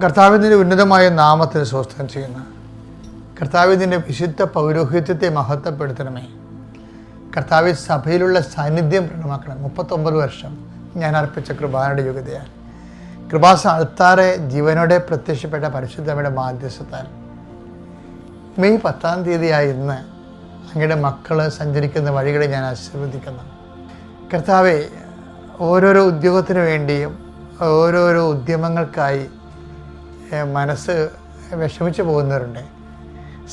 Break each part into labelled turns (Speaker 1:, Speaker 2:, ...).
Speaker 1: കർത്താവിൻ്റെ ഉന്നതമായ നാമത്തിന് സ്വസ്ഥം ചെയ്യുന്ന കർത്താവിൻ്റെ വിശുദ്ധ പൗരോഹിത്യത്തെ മഹത്വപ്പെടുത്തണമേ. കർത്താവ് സഭയിലുള്ള സാന്നിധ്യം പ്രകടമാക്കണം. 39 വർഷം ഞാൻ അർപ്പിച്ച കൃപാനയുടെ യോഗ്യതയാൽ കൃപാസ അൾത്താറെ ജീവനോടെ പ്രത്യക്ഷപ്പെട്ട പരിശുദ്ധമ്മയുടെ മാധ്യസ്ഥത്താൽ മെയ് 10-ാം തീയതിയായി ഇന്ന് അങ്ങയുടെ മക്കൾ സഞ്ചരിക്കുന്ന വഴികളെ ഞാൻ ആശീർവദിക്കുന്നു. കർത്താവെ, ഓരോരോ ഉദ്യോഗത്തിന് വേണ്ടിയും ഓരോരോ ഉദ്യമങ്ങൾക്കായി മനസ്സ് വിഷമിച്ച് പോകുന്നവരുണ്ട്.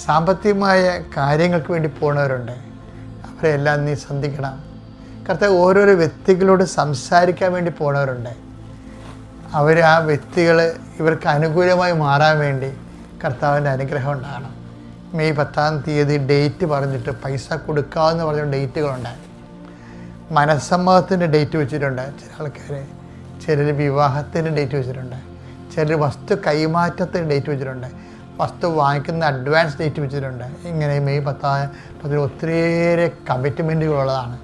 Speaker 1: സാമ്പത്തികമായ കാര്യങ്ങൾക്ക് വേണ്ടി പോകുന്നവരുണ്ട്. അവരെല്ലാം നീ സന്ധിക്കണം. കർത്താവ്, ഓരോരോ വ്യക്തികളോട് സംസാരിക്കാൻ വേണ്ടി പോകുന്നവരുണ്ട്. ആ വ്യക്തികൾ ഇവർക്ക് അനുകൂലമായി മാറാൻ വേണ്ടി കർത്താവിൻ്റെ അനുഗ്രഹം ഉണ്ടാകണം. മെയ് 10-ാം തീയതി ഡേറ്റ് പറഞ്ഞിട്ട് പൈസ കൊടുക്കാമെന്ന് പറഞ്ഞ ഡേറ്റുകളുണ്ട്. മനസ്സമ്മതത്തിൻ്റെ ഡേറ്റ് വെച്ചിട്ടുണ്ട് ചില ആൾക്കാർ. ചിലർ വിവാഹത്തിൻ്റെ ഡേറ്റ് വെച്ചിട്ടുണ്ട്. ചിലർ വസ്തു കൈമാറ്റത്തിന് ഡേറ്റ് വെച്ചിട്ടുണ്ട്. വസ്തു വാങ്ങിക്കുന്ന അഡ്വാൻസ് ഡേറ്റ് വെച്ചിട്ടുണ്ട്. ഇങ്ങനെ മെയ് 10 ഒത്തിരിയേറെ കമ്മിറ്റ്മെൻറ്റുകളുള്ളതാണ്.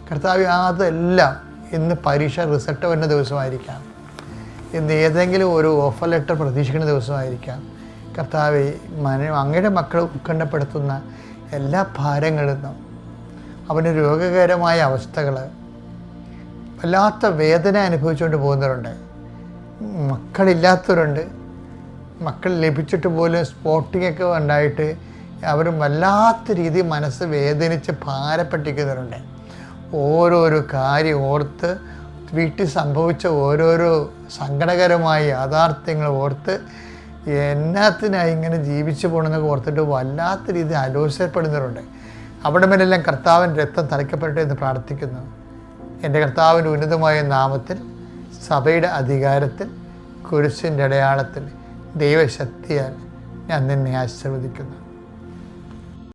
Speaker 1: കർത്താവ്, അതെല്ലാം ഇന്ന് പരീക്ഷ റിസൾട്ട് വരുന്ന ദിവസമായിരിക്കാം. ഇന്ന് ഏതെങ്കിലും ഒരു ഓഫർ ലെറ്റർ പ്രതീക്ഷിക്കുന്ന ദിവസമായിരിക്കാം. കർത്താവ്, അങ്ങയുടെ മക്കളെ ഉത്കണ്ഠപ്പെടുത്തുന്ന എല്ലാ ഭാരങ്ങളിൽ നിന്നും, അവന് രോഗകരമായ അവസ്ഥകൾ, വല്ലാത്ത വേദന അനുഭവിച്ചുകൊണ്ട് പോകുന്നവരുണ്ട്. മക്കളില്ലാത്തവരുണ്ട്. മക്കൾ ലഭിച്ചിട്ട് പോലും സ്പോട്ടിങ്ങൊക്കെ ഉണ്ടായിട്ട് അവർ വല്ലാത്ത രീതിയിൽ മനസ്സ് വേദനിച്ച് ഭാരപ്പെട്ടിരിക്കുന്നവരുണ്ട്. ഓരോരോ കാര്യം ഓർത്ത്, വീട്ടിൽ സംഭവിച്ച ഓരോരോ സങ്കടകരമായ യാഥാർത്ഥ്യങ്ങൾ ഓർത്ത് എന്നാത്തിനായി ഇങ്ങനെ ജീവിച്ചു പോകണമെന്നൊക്കെ ഓർത്തിട്ട് വല്ലാത്ത രീതിയിൽ ആലോചിക്കപ്പെടുന്നവരുണ്ട്. അവിടെ മേലെല്ലാം കർത്താവിൻ്റെ രക്തം തളിക്കപ്പെടട്ടെ എന്ന് പ്രാർത്ഥിക്കുന്നു. എൻ്റെ കർത്താവിൻ്റെ ഉന്നതമായ നാമത്തിൽ, സഭയുടെ അധികാരത്തിൽ, കുരിശിൻ്റെ അടയാളത്തിൽ, ദൈവശക്തിയാൽ ഞാൻ നിന്നെ ആശീർവദിക്കുന്നു.